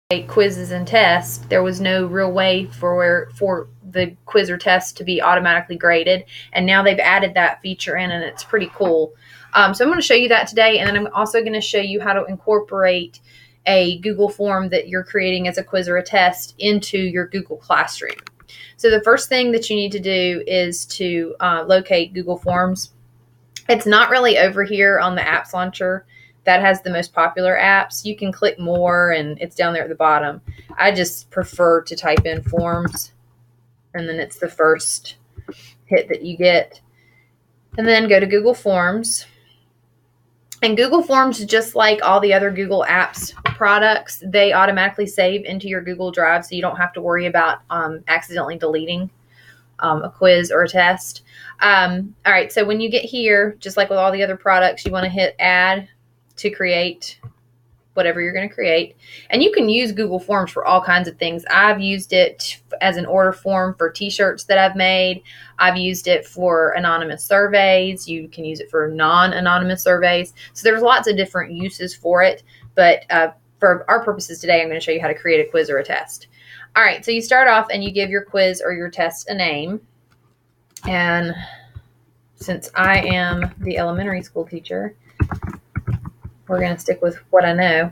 quizzes and tests, there was no real way for the quiz or test to be automatically graded, and now they've added that feature in, and it's pretty cool. So I'm going to show you that today, and then I'm also going to show you how to incorporate a Google form that you're creating as a quiz or a test into your Google Classroom. So the first thing that you need to do is to locate Google Forms. It's not really over here on the apps launcher that has the most popular apps. You can click more and it's down there at the bottom. I just prefer to type in Forms, and then it's the first hit that you get. And then go to Google Forms. And Google Forms, just like all the other Google Apps products, they automatically save into your Google Drive, so you don't have to worry about accidentally deleting a quiz or a test. All right, so when you get here, just like with all the other products, you want to hit Add to create whatever you're going to create. And you can use Google Forms for all kinds of things. I've used it as an order form for t-shirts that I've made. I've used it for anonymous surveys. You can use it for non-anonymous surveys. So there's lots of different uses for it. But for our purposes today, I'm going to show you how to create a quiz or a test. All right, so you start off and you give your quiz or your test a name. And since I am the elementary school teacher, we're going to stick with what I know.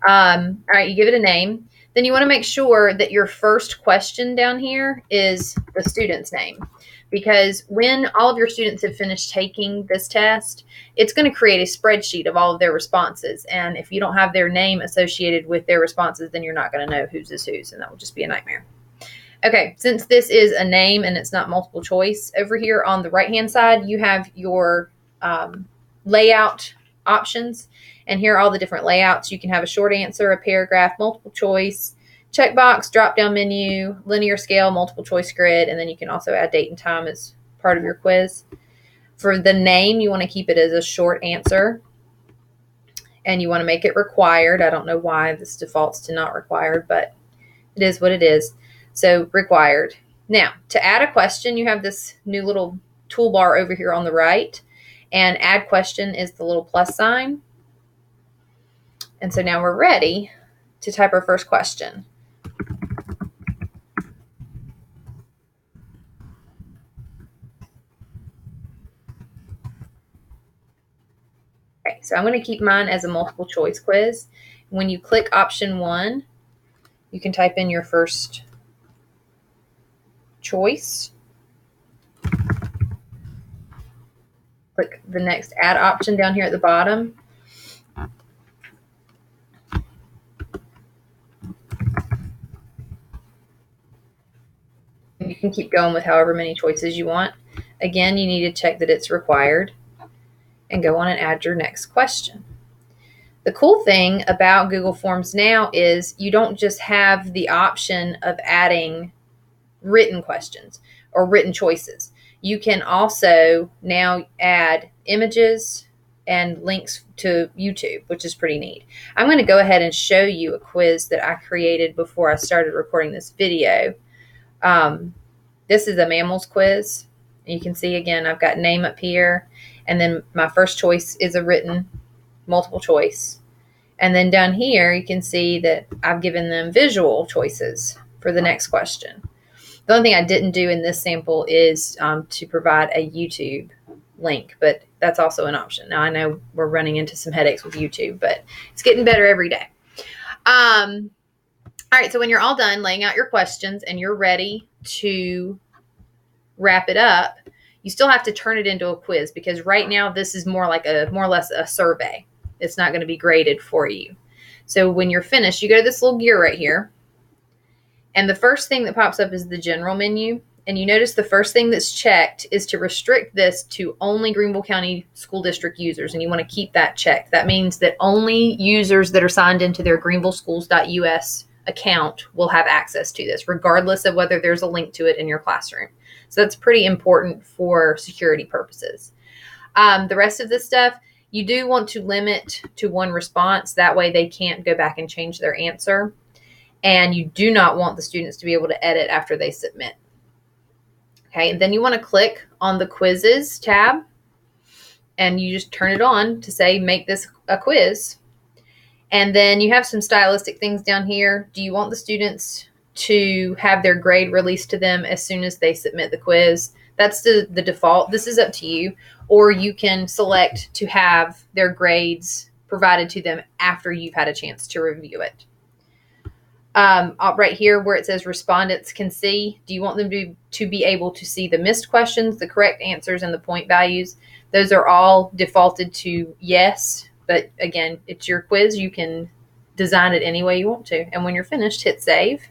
All right, you give it a name. Then you want to make sure that your first question down here is the student's name, because when all of your students have finished taking this test, it's going to create a spreadsheet of all of their responses. And if you don't have their name associated with their responses, then you're not going to know whose is whose, and that will just be a nightmare. Okay, since this is a name and it's not multiple choice, over here on the right-hand side, you have your layout options. And here are all the different layouts. You can have a short answer, a paragraph, multiple choice, checkbox, drop-down menu, linear scale, multiple choice grid, and then you can also add date and time as part of your quiz. For the name, you want to keep it as a short answer, and you want to make it required. I don't know why this defaults to not required, but it is what it is. So required. Now, to add a question, you have this new little toolbar over here on the right, and add question is the little plus sign. And so now we're ready to type our first question. Okay, so I'm going to keep mine as a multiple choice quiz. When you click option 1, you can type in your first choice. Click the next add option down here at the bottom. You can keep going with however many choices you want. Again, you need to check that it's required and go on and add your next question. The cool thing about Google Forms now is you don't just have the option of adding written questions or written choices. You can also now add images and links to YouTube, which is pretty neat. I'm going to go ahead and show you a quiz that I created before I started recording this video. This is a mammals quiz. You can see, again, I've got name up here, and then my first choice is a written multiple choice. And then down here, you can see that I've given them visual choices for the next question. The only thing I didn't do in this sample is to provide a YouTube link, but that's also an option. Now, I know we're running into some headaches with YouTube, but it's getting better every day. All right, so when you're all done laying out your questions and you're ready to wrap it up, you still have to turn it into a quiz, because right now this is more or less a survey. It's not going to be graded for you. So when you're finished, you go to this little gear right here, and the first thing that pops up is the general menu. And you notice the first thing that's checked is to restrict this to only Greenville County School District users, and you want to keep that checked. That means that only users that are signed into their greenvilleschools.us account will have access to this, regardless of whether there's a link to it in your classroom. So that's pretty important for security purposes. The rest of this stuff, you do want to limit to one response. That way they can't go back and change their answer. And you do not want the students to be able to edit after they submit. Okay, and then you want to click on the quizzes tab, and you just turn it on to say, make this a quiz. And then you have some stylistic things down here. Do you want the students to have their grade released to them as soon as they submit the quiz? That's the default. This is up to you. Or you can select to have their grades provided to them after you've had a chance to review it. Right here where it says respondents can see, do you want them to be able to see the missed questions, the correct answers, and the point values? Those are all defaulted to yes, but again, it's your quiz. You can design it any way you want to. And when you're finished, hit save.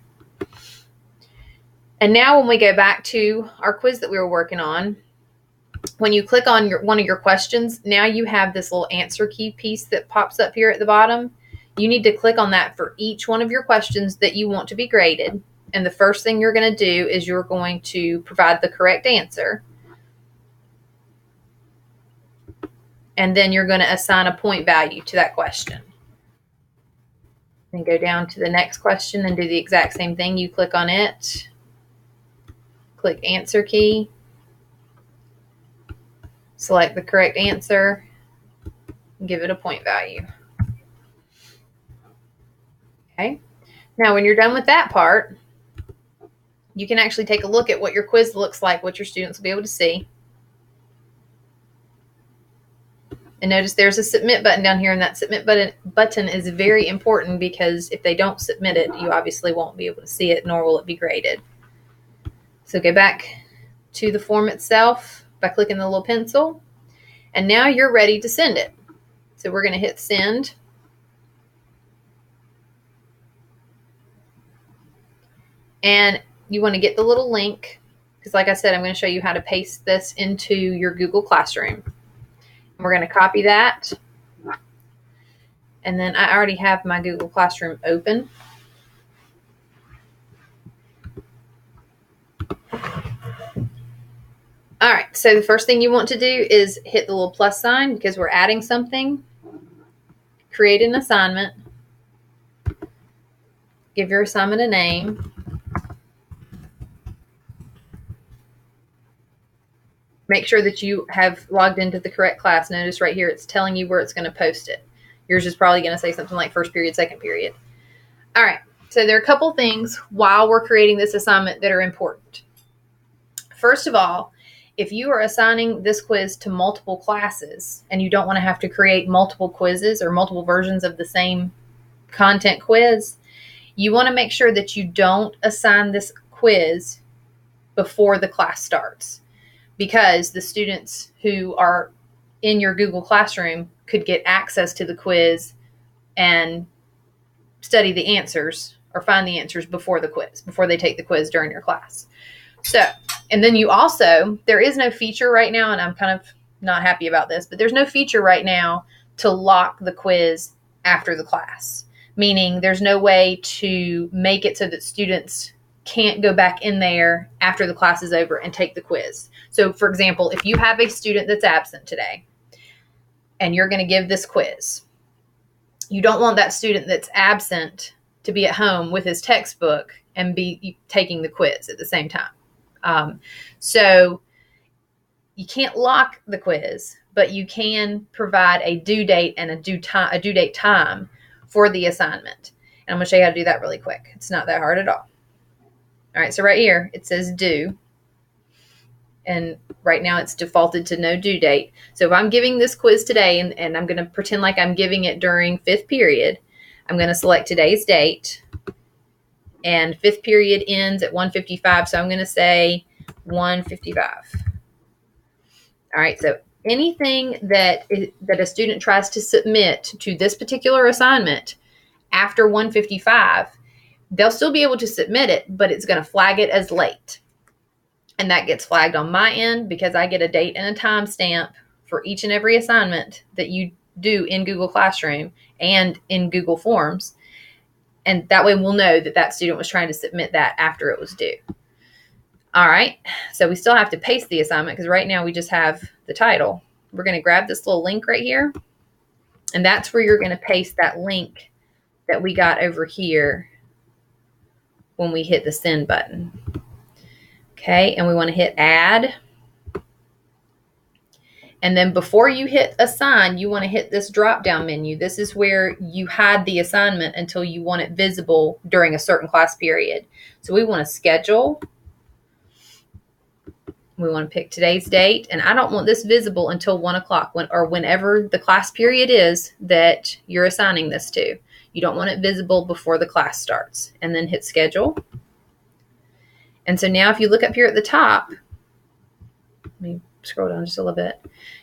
And now when we go back to our quiz that we were working on, when you click on one of your questions, now you have this little answer key piece that pops up here at the bottom. You need to click on that for each one of your questions that you want to be graded. And the first thing you're going to do is you're going to provide the correct answer. And then you're going to assign a point value to that question. And go down to the next question and do the exact same thing. You click on it, click answer key, select the correct answer, and give it a point value. Okay. Now, when you're done with that part, you can actually take a look at what your quiz looks like, what your students will be able to see. And notice there's a submit button down here, and that submit button is very important because if they don't submit it, you obviously won't be able to see it, nor will it be graded. So go back to the form itself by clicking the little pencil, and now you're ready to send it. So we're going to hit send. And you want to get the little link because, like I said, I'm going to show you how to paste this into your Google Classroom. We're going to copy that. And then I already have my Google Classroom open. All right, so the first thing you want to do is hit the little plus sign because we're adding something. Create an assignment. Give your assignment a name. Make sure that you have logged into the correct class. Notice right here it's telling you where it's going to post it. Yours is probably going to say something like first period, second period. All right, so there are a couple things while we're creating this assignment that are important. First of all, if you are assigning this quiz to multiple classes and you don't want to have to create multiple quizzes or multiple versions of the same content quiz, you want to make sure that you don't assign this quiz before the class starts, because the students who are in your Google Classroom could get access to the quiz and study the answers or find the answers before the quiz, before they take the quiz during your class. So, and then you also, there is no feature right now, and I'm kind of not happy about this, but there's no feature right now to lock the quiz after the class, meaning there's no way to make it so that students can't go back in there after the class is over and take the quiz. So, for example, if you have a student that's absent today and you're going to give this quiz, you don't want that student that's absent to be at home with his textbook and be taking the quiz at the same time. So you can't lock the quiz, but you can provide a due date and a due date time for the assignment. And I'm going to show you how to do that really quick. It's not that hard at all. All right, so right here, it says due. And right now it's defaulted to no due date. So if I'm giving this quiz today and I'm going to pretend like I'm giving it during fifth period, I'm going to select today's date. And fifth period ends at 1:55, so I'm going to say 1:55. All right, so anything that a student tries to submit to this particular assignment after 1:55, they'll still be able to submit it, but it's going to flag it as late. And that gets flagged on my end because I get a date and a time stamp for each and every assignment that you do in Google Classroom and in Google Forms. And that way we'll know that that student was trying to submit that after it was due. All right, so we still have to paste the assignment because right now we just have the title. We're going to grab this little link right here, and that's where you're going to paste that link that we got over here when we hit the send button. Okay, and we want to hit add. And then before you hit assign, you want to hit this drop down menu. This is where you hide the assignment until you want it visible during a certain class period. So we want to schedule. We want to pick today's date, and I don't want this visible until 1 o'clock or whenever the class period is that you're assigning this to. You don't want it visible before the class starts. And then hit schedule. And so now if you look up here at the top, let me scroll down just a little bit.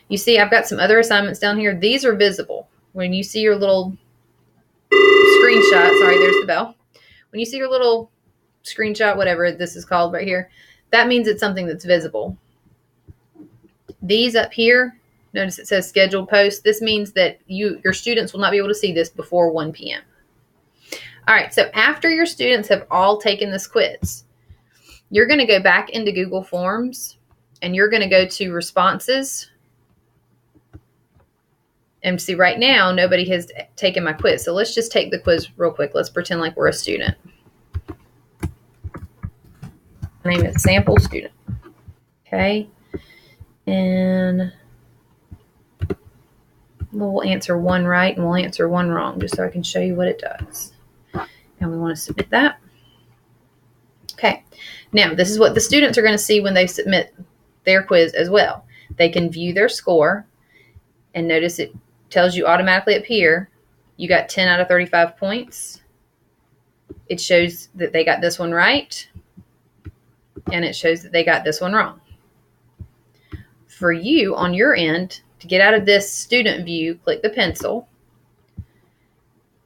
You see I've got some other assignments down here. These are visible. When you see your little screenshot, sorry, there's the bell. When you see your little screenshot, whatever this is called right here, that means it's something that's visible. These up here, notice it says scheduled post. This means that your students will not be able to see this before 1 p.m. All right, so after your students have all taken this quiz, you're going to go back into Google Forms and you're going to go to responses. And see, right now, nobody has taken my quiz. So let's just take the quiz real quick. Let's pretend like we're a student. My name is Sample Student. Okay. And we'll answer one right and we'll answer one wrong just so I can show you what it does. And we want to submit that. Okay. Now, this is what the students are going to see when they submit their quiz as well. They can view their score, and notice it tells you automatically up here, you got 10 out of 35 points. It shows that they got this one right, and it shows that they got this one wrong. For you, on your end, to get out of this student view, click the pencil,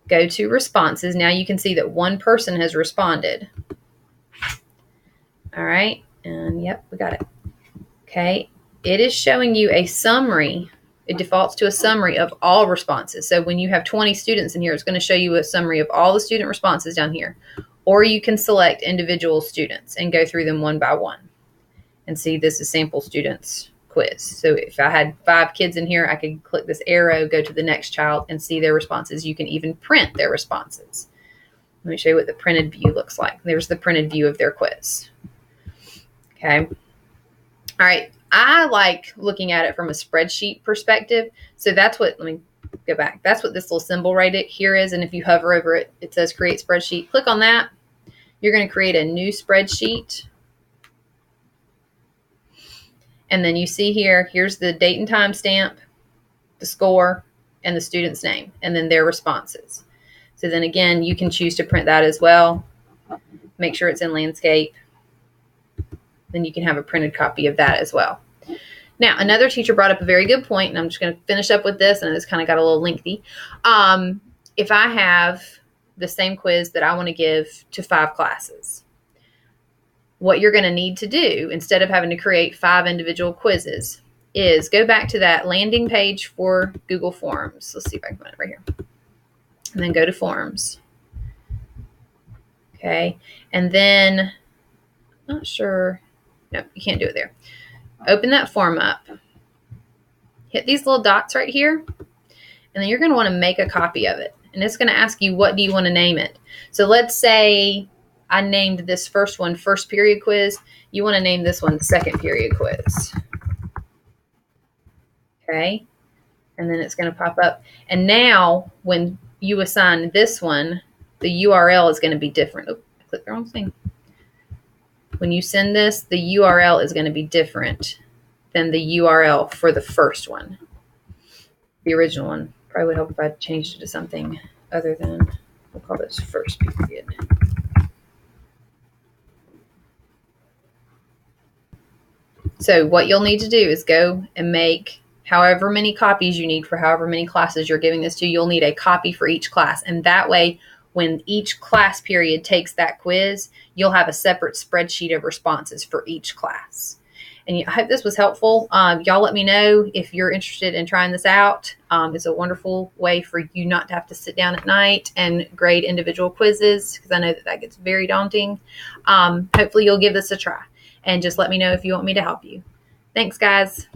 go to responses. Now you can see that one person has responded. All right, and yep, we got it. Okay, it is showing you a summary. It defaults to a summary of all responses. So when you have 20 students in here, it's going to show you a summary of all the student responses down here. Or you can select individual students and go through them one by one. And see, this is sample students quiz. So if I had 5 kids in here, I could click this arrow, go to the next child, and see their responses. You can even print their responses. Let me show you what the printed view looks like. There's the printed view of their quiz. Okay. All right. I like looking at it from a spreadsheet perspective. So that's what, let me go back. That's what this little symbol right here is. And if you hover over it, it says create spreadsheet. Click on that. You're going to create a new spreadsheet. And then you see here, here's the date and time stamp, the score, and the student's name, and then their responses. So then again, you can choose to print that as well. Make sure it's in landscape. Then you can have a printed copy of that as well. Now, another teacher brought up a very good point, and I'm just going to finish up with this, and this kind of got a little lengthy. If I have the same quiz that I want to give to 5 classes, what you're going to need to do, instead of having to create 5 individual quizzes, is go back to that landing page for Google Forms. Let's see if I can find it right here. And then go to Forms. Okay. And then, not sure. No, you can't do it there. Open that form up. Hit these little dots right here. And then you're going to want to make a copy of it. And it's going to ask you, what do you want to name it? So let's say I named this first one first period quiz. You want to name this one second period quiz. Okay. And then it's going to pop up. And now when you assign this one, the URL is going to be different. Oh, I clicked the wrong thing. When you send this, the URL is going to be different than the URL for the first one. The original one. Probably would help if I changed it to something other than, we'll call this first period. So what you'll need to do is go and make however many copies you need for however many classes you're giving this to. You'll need a copy for each class. And that way, when each class period takes that quiz, you'll have a separate spreadsheet of responses for each class. And I hope this was helpful. Y'all let me know if you're interested in trying this out. It's a wonderful way for you not to have to sit down at night and grade individual quizzes, because I know that gets very daunting. Hopefully you'll give this a try. And just let me know if you want me to help you. Thanks, guys.